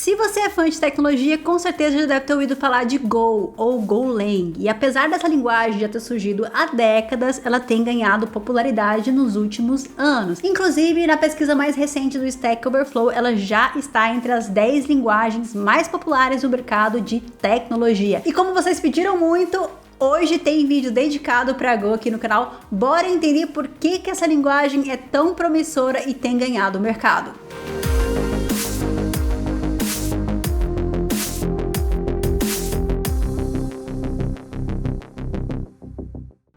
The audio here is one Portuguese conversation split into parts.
Se você é fã de tecnologia, com certeza já deve ter ouvido falar de Go ou Golang. E apesar dessa linguagem já ter surgido há décadas, ela tem ganhado popularidade nos últimos anos. Inclusive, na pesquisa mais recente do Stack Overflow, ela já está entre as 10 linguagens mais populares do mercado de tecnologia. E como vocês pediram muito, hoje tem vídeo dedicado para Go aqui no canal. Bora entender por que essa linguagem é tão promissora e tem ganhado o mercado.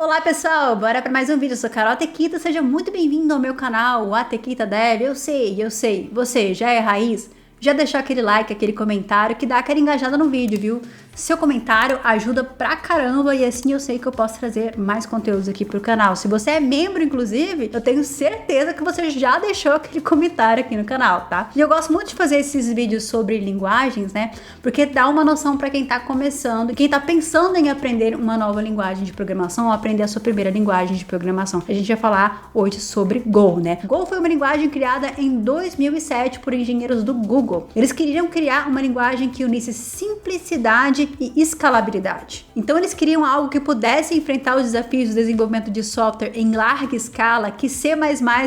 Olá pessoal, bora para mais um vídeo. Eu sou Carol Tequita, seja muito bem-vindo ao meu canal, a Tequita Dev. Eu sei, você já é raiz? Já deixou aquele like, aquele comentário que dá aquela engajada no vídeo, viu? Seu comentário ajuda pra caramba e assim eu sei que eu posso trazer mais conteúdos aqui pro canal. Se você é membro, inclusive, eu tenho certeza que você já deixou aquele comentário aqui no canal, tá? E eu gosto muito de fazer esses vídeos sobre linguagens, né? Porque dá uma noção pra quem tá começando, quem tá pensando em aprender uma nova linguagem de programação ou aprender a sua primeira linguagem de programação. A gente vai falar hoje sobre Go, né? Go foi uma linguagem criada em 2007 por engenheiros do Google. Eles queriam criar uma linguagem que unisse simplicidade e escalabilidade. Então eles queriam algo que pudesse enfrentar os desafios do desenvolvimento de software em larga escala que C++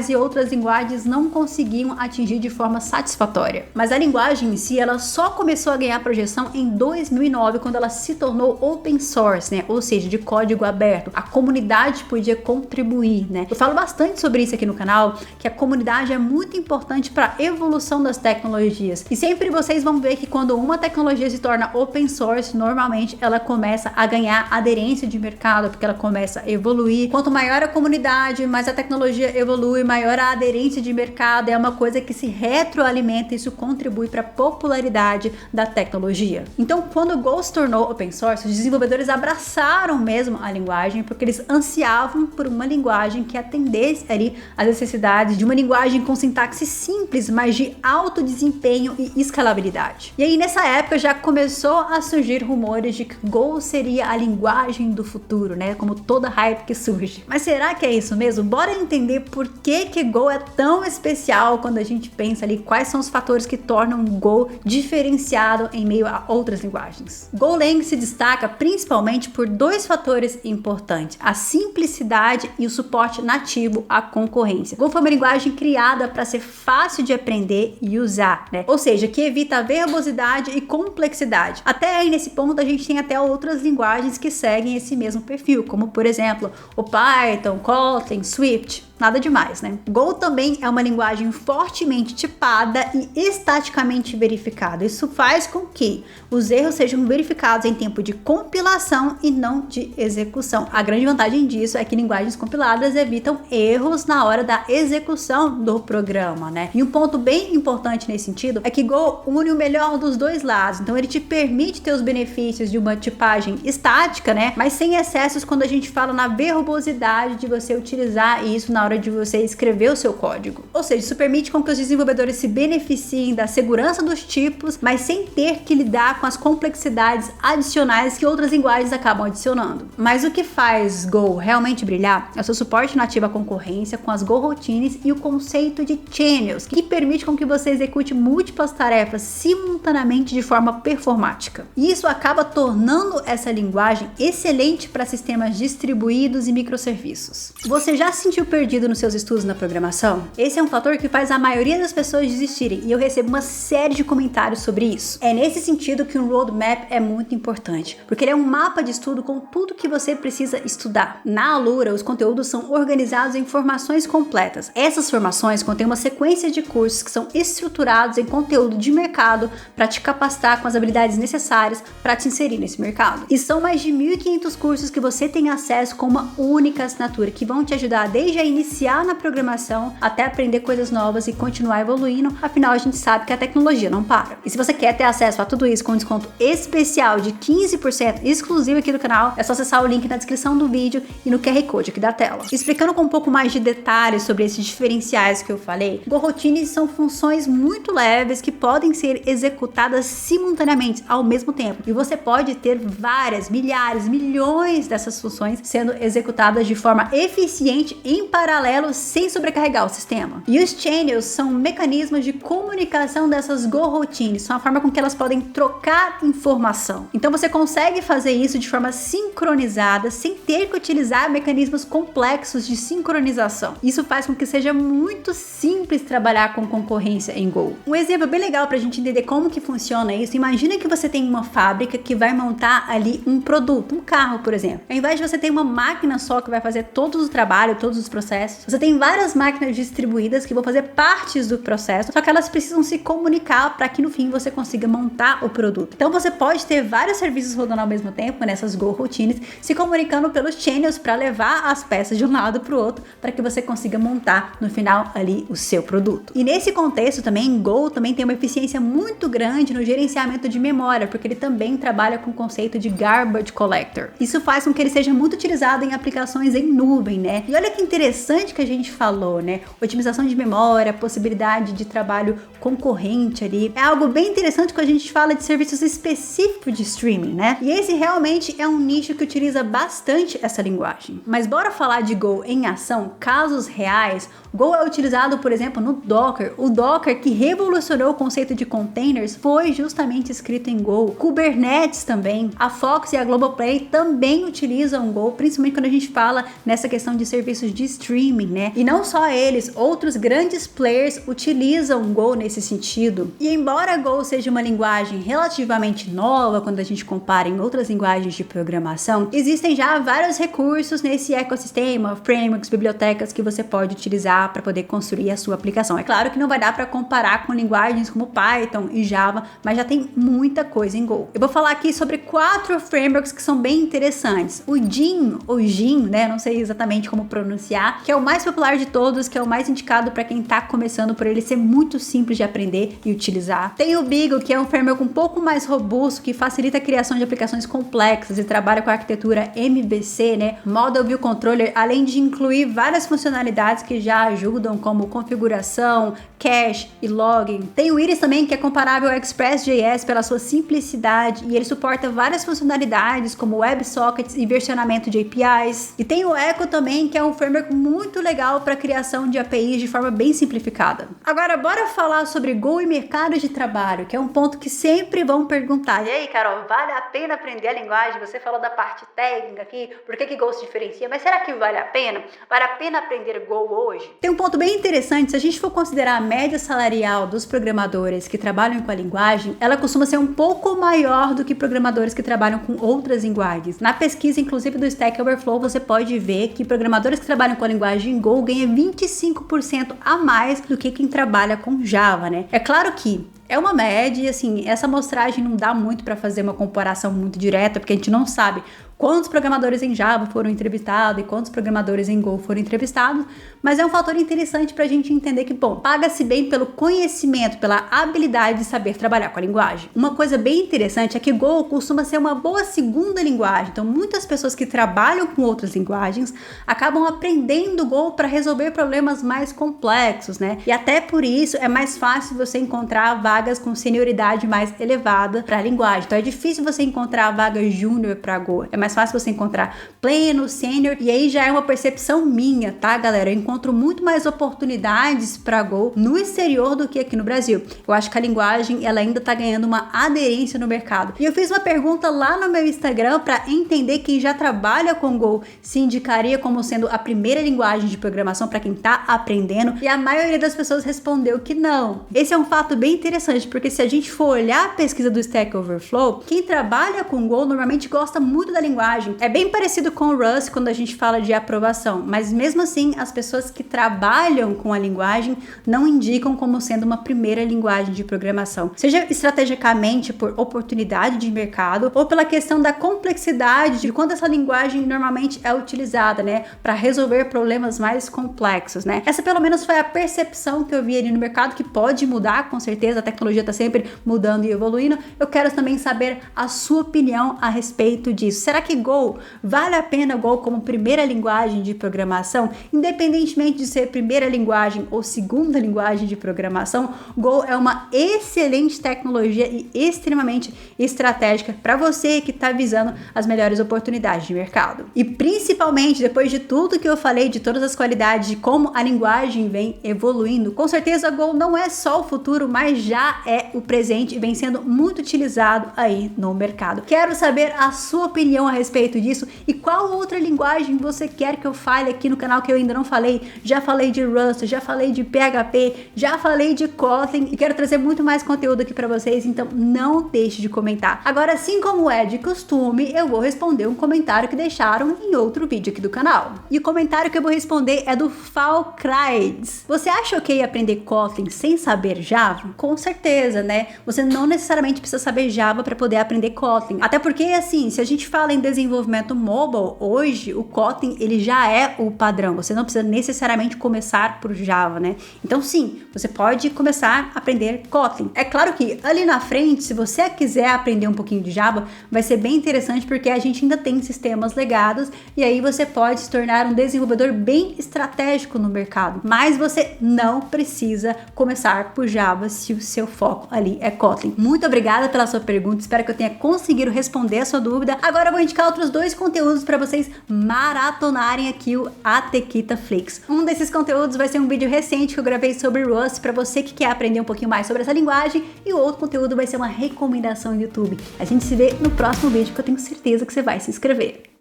e outras linguagens não conseguiam atingir de forma satisfatória. Mas a linguagem em si, ela só começou a ganhar projeção em 2009, quando ela se tornou open source, né? Ou seja, de código aberto. A comunidade podia contribuir, né? Eu falo bastante sobre isso aqui no canal, que a comunidade é muito importante para a evolução das tecnologias. E sempre vocês vão ver que quando uma tecnologia se torna open source, normalmente ela começa a ganhar aderência de mercado, porque ela começa a evoluir. Quanto maior a comunidade, mais a tecnologia evolui, maior a aderência de mercado. É uma coisa que se retroalimenta e isso contribui para a popularidade da tecnologia. Então, quando o Go se tornou open source, os desenvolvedores abraçaram mesmo a linguagem, porque eles ansiavam por uma linguagem que atendesse ali às necessidades de uma linguagem com sintaxe simples, mas de alto desempenho e escalabilidade. E aí, nessa época, já começou a surgir rumores de que Go seria a linguagem do futuro, né? Como toda hype que surge. Mas será que é isso mesmo? Bora entender por que Go é tão especial quando a gente pensa ali quais são os fatores que tornam Go diferenciado em meio a outras linguagens. Golang se destaca principalmente por dois fatores importantes: a simplicidade e o suporte nativo à concorrência. Go foi uma linguagem criada para ser fácil de aprender e usar, né? Ou seja, que evita a verbosidade e complexidade. Até aí nesse ponto a gente tem até outras linguagens que seguem esse mesmo perfil, como por exemplo o Python, Kotlin, Swift. Nada demais, né? Go também é uma linguagem fortemente tipada e estaticamente verificada. Isso faz com que os erros sejam verificados em tempo de compilação e não de execução. A grande vantagem disso é que linguagens compiladas evitam erros na hora da execução do programa, né? E um ponto bem importante nesse sentido é que Go une o melhor dos dois lados. Então ele te permite ter os benefícios de uma tipagem estática, né? Mas sem excessos quando a gente fala na verbosidade de você utilizar isso na hora de você escrever o seu código. Ou seja, isso permite com que os desenvolvedores se beneficiem da segurança dos tipos, mas sem ter que lidar com as complexidades adicionais que outras linguagens acabam adicionando. Mas o que faz Go realmente brilhar é o seu suporte nativo à concorrência com as Go Routines e o conceito de channels, que permite com que você execute múltiplas tarefas simultaneamente de forma performática. E isso acaba tornando essa linguagem excelente para sistemas distribuídos e microserviços. Você já se sentiu perdido nos seus estudos na programação? Esse é um fator que faz a maioria das pessoas desistirem e eu recebo uma série de comentários sobre isso. É nesse sentido que um roadmap é muito importante, porque ele é um mapa de estudo com tudo que você precisa estudar. Na Alura, os conteúdos são organizados em formações completas. Essas formações contêm uma sequência de cursos que são estruturados em conteúdo de mercado para te capacitar com as habilidades necessárias para te inserir nesse mercado. E são mais de 1.500 cursos que você tem acesso com uma única assinatura, que vão te ajudar desde a iniciar na programação até aprender coisas novas e continuar evoluindo. Afinal, a gente sabe que a tecnologia não para. E se você quer ter acesso a tudo isso com desconto especial de 15% exclusivo aqui do canal, é só acessar o link na descrição do vídeo e no QR Code aqui da tela. Explicando com um pouco mais de detalhes sobre esses diferenciais que eu falei, Go Routines são funções muito leves prévias que podem ser executadas simultaneamente, ao mesmo tempo. E você pode ter várias, milhares, milhões dessas funções sendo executadas de forma eficiente em paralelo, sem sobrecarregar o sistema. E os channels são mecanismos de comunicação dessas Go routines, são a forma com que elas podem trocar informação. Então você consegue fazer isso de forma sincronizada, sem ter que utilizar mecanismos complexos de sincronização. Isso faz com que seja muito simples trabalhar com concorrência em Go. Um exemplo bem legal para a gente entender como que funciona isso: imagina que você tem uma fábrica que vai montar ali um produto, um carro, por exemplo. Ao invés de você ter uma máquina só que vai fazer todo o trabalho, todos os processos, você tem várias máquinas distribuídas que vão fazer partes do processo, só que elas precisam se comunicar para que no fim você consiga montar o produto. Então você pode ter vários serviços rodando ao mesmo tempo nessas Go routines, se comunicando pelos channels para levar as peças de um lado para o outro, para que você consiga montar no final ali o seu produto. E nesse contexto também, Go também tem uma eficiência muito grande no gerenciamento de memória, porque ele também trabalha com o conceito de garbage collector. Isso faz com que ele seja muito utilizado em aplicações em nuvem, né? E olha que interessante que a gente falou, né? Otimização de memória, possibilidade de trabalho concorrente ali. É algo bem interessante quando a gente fala de serviços específicos de streaming, né? E esse realmente é um nicho que utiliza bastante essa linguagem. Mas bora falar de Go em ação, casos reais. Go é utilizado, por exemplo, no Docker. O Docker, que revolucionou o conceito de containers, foi justamente escrito em Go. Kubernetes também. A Fox e a Globoplay também utilizam Go, principalmente quando a gente fala nessa questão de serviços de streaming, né? E não só eles, outros grandes players utilizam Go nesse sentido. E embora Go seja uma linguagem relativamente nova quando a gente compara em outras linguagens de programação, existem já vários recursos nesse ecossistema, frameworks, bibliotecas que você pode utilizar para poder construir a sua aplicação. É claro que não vai dar para comparar com linguagens como Python e Java, mas já tem muita coisa em Go. Eu vou falar aqui sobre 4 frameworks que são bem interessantes. O Jin, ou Jin, né? Não sei exatamente como pronunciar, que é o mais popular de todos, que é o mais indicado para quem está começando, por ele ser muito simples de aprender e utilizar. Tem o Beagle, que é um framework um pouco mais robusto, que facilita a criação de aplicações complexas e trabalha com a arquitetura MVC, né? Model View Controller, além de incluir várias funcionalidades que já ajudam, como configuração, cache e login. Tem o Iris também, que é comparável ao Express.js pela sua simplicidade, e ele suporta várias funcionalidades como WebSockets e versionamento de APIs. E tem o Echo também, que é um framework muito legal para criação de APIs de forma bem simplificada. Agora, bora falar sobre Go e mercado de trabalho, que é um ponto que sempre vão perguntar. E aí, Carol, vale a pena aprender a linguagem? Você falou da parte técnica aqui, por que Go se diferencia, mas será que vale a pena? Vale a pena aprender Go hoje? Tem um ponto bem interessante: se a gente for considerar a média salarial dos programadores que trabalham com a linguagem, ela costuma ser um pouco maior do que programadores que trabalham com outras linguagens. Na pesquisa, inclusive, do Stack Overflow, você pode ver que programadores que trabalham com a linguagem Go ganham 25% a mais do que quem trabalha com Java, né? É claro que é uma média e, assim, essa amostragem não dá muito para fazer uma comparação muito direta, porque a gente não sabe quantos programadores em Java foram entrevistados e quantos programadores em Go foram entrevistados, mas é um fator interessante para a gente entender que, bom, paga-se bem pelo conhecimento, pela habilidade de saber trabalhar com a linguagem. Uma coisa bem interessante é que Go costuma ser uma boa segunda linguagem, então muitas pessoas que trabalham com outras linguagens acabam aprendendo Go para resolver problemas mais complexos, né? E até por isso é mais fácil você encontrar vagas com senioridade mais elevada para a linguagem. Então é difícil você encontrar vagas júnior para Go. É mais fácil você encontrar pleno, sênior, e aí já é uma percepção minha, tá, galera? Eu encontro muito mais oportunidades para Go no exterior do que aqui no Brasil. Eu acho que a linguagem, ela ainda tá ganhando uma aderência no mercado. E eu fiz uma pergunta lá no meu Instagram para entender quem já trabalha com Go se indicaria como sendo a primeira linguagem de programação para quem tá aprendendo, e a maioria das pessoas respondeu que não. Esse é um fato bem interessante, porque se a gente for olhar a pesquisa do Stack Overflow, quem trabalha com Go normalmente gosta muito da linguagem. É bem parecido com o Rust quando a gente fala de aprovação, mas mesmo assim as pessoas que trabalham com a linguagem não indicam como sendo uma primeira linguagem de programação, seja estrategicamente por oportunidade de mercado ou pela questão da complexidade de quando essa linguagem normalmente é utilizada, né, para resolver problemas mais complexos, né? Essa pelo menos foi a percepção que eu vi ali no mercado, que pode mudar, com certeza, a tecnologia está sempre mudando e evoluindo. Eu quero também saber a sua opinião a respeito disso. Será que Go vale a pena Go como primeira linguagem de programação? Independentemente de ser primeira linguagem ou segunda linguagem de programação, Go é uma excelente tecnologia e extremamente estratégica para você que está visando as melhores oportunidades de mercado. E principalmente depois de tudo que eu falei, de todas as qualidades, de como a linguagem vem evoluindo, com certeza Go não é só o futuro, mas já é o presente e vem sendo muito utilizado aí no mercado. Quero saber a sua opinião a respeito disso e qual outra linguagem você quer que eu fale aqui no canal que eu ainda não falei. Já falei de Rust, já falei de PHP, já falei de Kotlin e quero trazer muito mais conteúdo aqui para vocês, então não deixe de comentar. Agora, assim como é de costume, eu vou responder um comentário que deixaram em outro vídeo aqui do canal. E o comentário que eu vou responder é do Falcrides. Você acha ok aprender Kotlin sem saber Java? Com certeza, né? Você não necessariamente precisa saber Java para poder aprender Kotlin. Até porque, assim, se a gente fala em desenvolvimento mobile, hoje o Kotlin ele já é o padrão. Você não precisa necessariamente começar por Java, né? Então, sim, você pode começar a aprender Kotlin. É claro que ali na frente, se você quiser aprender um pouquinho de Java, vai ser bem interessante porque a gente ainda tem sistemas legados e aí você pode se tornar um desenvolvedor bem estratégico no mercado. Mas você não precisa começar por Java se o seu foco ali é Kotlin. Muito obrigada pela sua pergunta, espero que eu tenha conseguido responder a sua dúvida. Agora eu vou indicar outros dois conteúdos para vocês maratonarem aqui o Atequita Flix. Um desses conteúdos vai ser um vídeo recente que eu gravei sobre Rust para você que quer aprender um pouquinho mais sobre essa linguagem, e o outro conteúdo vai ser uma recomendação no YouTube. A gente se vê no próximo vídeo que eu tenho certeza que você vai se inscrever.